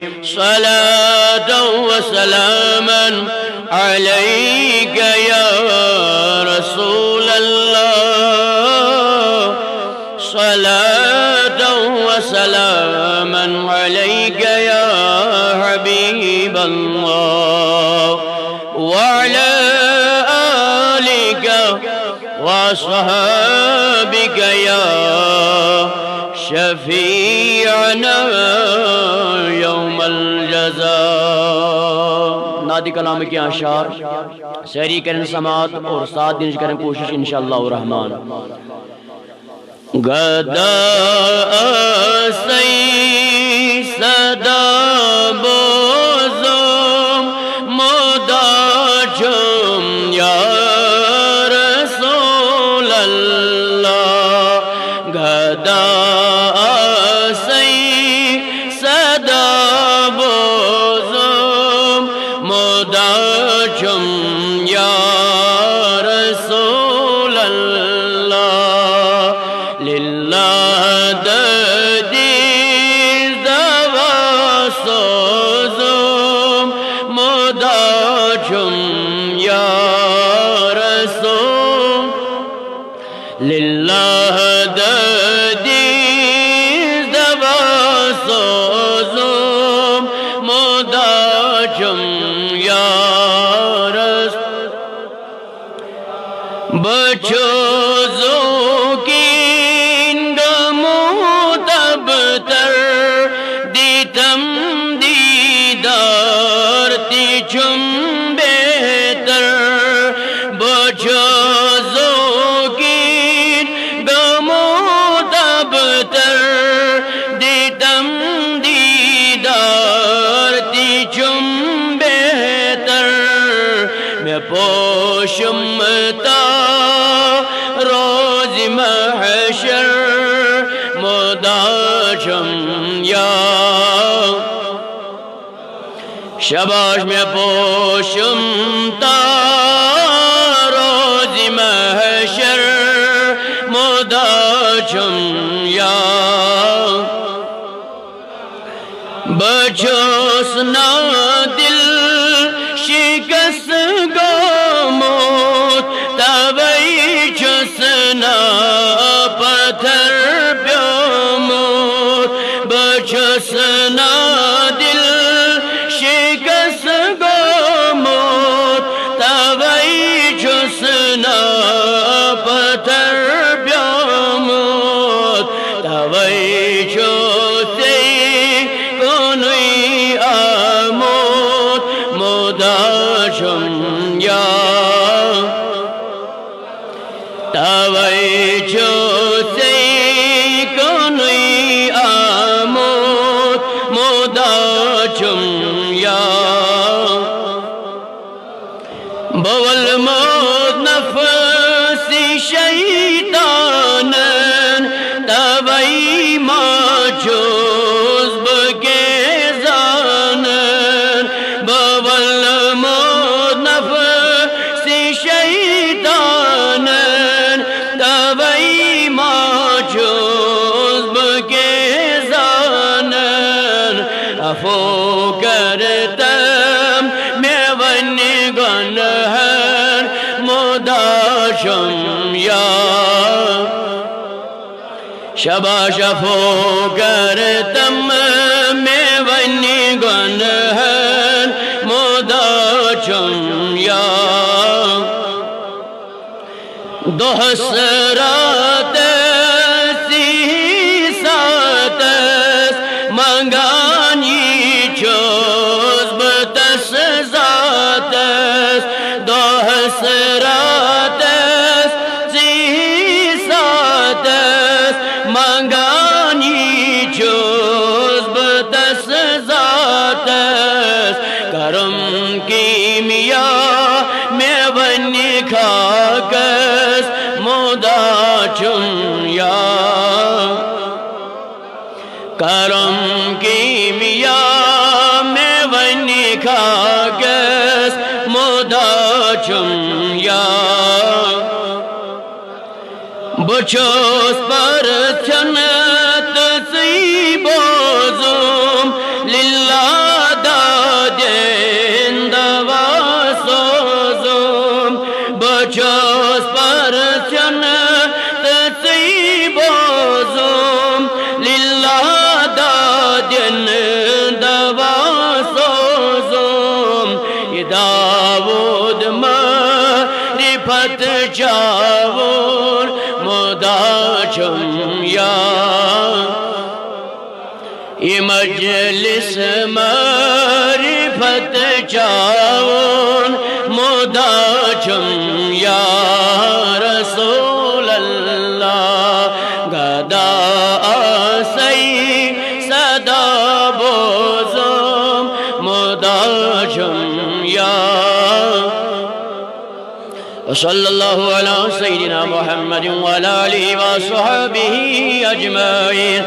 सलातो व सलामन अलैका या रसूल अल्लाह, सलातो व सलामन अलैका या हबीब अल्लाह, व अला आलिका व अस्हाबिका या शफीअना यौमल जज़ा। नादी कलाम के आशार सहरी करें समात और 7 दिन करें कोशिश इंशाअल्लाह रहमान। गदा सई सदा बोज़ुम मोदाजुम या रसूल अल्लाह, गदा लिल्लाह ददीज़ दवा सोज़ुम मोदाजुम या रसूल, बचोज़ो की गमोतबतर दीतम दीदार तिचुम बेहतर, बचोज़ो पोशुमता रोज़ महशर मोदाजुम या शबाश में पोशुमता रोज़ महशर मोदाजुम या बचोस ना दिल शिकस्त पत्थर प्योमोत, बचसना दिल शिकस्त गोमोत, तवई चुसना पत्थर प्योमोत, तवई चोते कोनुई आमोत मोदाजुम या, तवई चोते कोनुई आमोत मोदाजुम या, बवल मोद नफसी शैतानन तवई माचोज़ बके जानन, बवल मोद नफसी शैतानन तवई माचोज़ बके जानन, अफो करतम मैं वन गनहर मोदाजुम या, शबाश अफो करतम मैं वन गनहर मोदाजुम या, दोहसरात सीसातस मंगानी चोज़ बतस जातस, दोहसरात सीसातस मंगानी चोज़ बतस जातस, करम की मिया में वन खाकस मोदाजुम या, करम की मिया में वन खाकस मोदाजुम या, बचोस पर चनत सी बोज़ुम लिल्लाह ya meclis marifet çavun mudaçım ya Resulallah gada asay sada bozum mudaçım ya sallallahu ala seyyidina Muhammedin ve ala alihi ve sahbihi ecmaîn.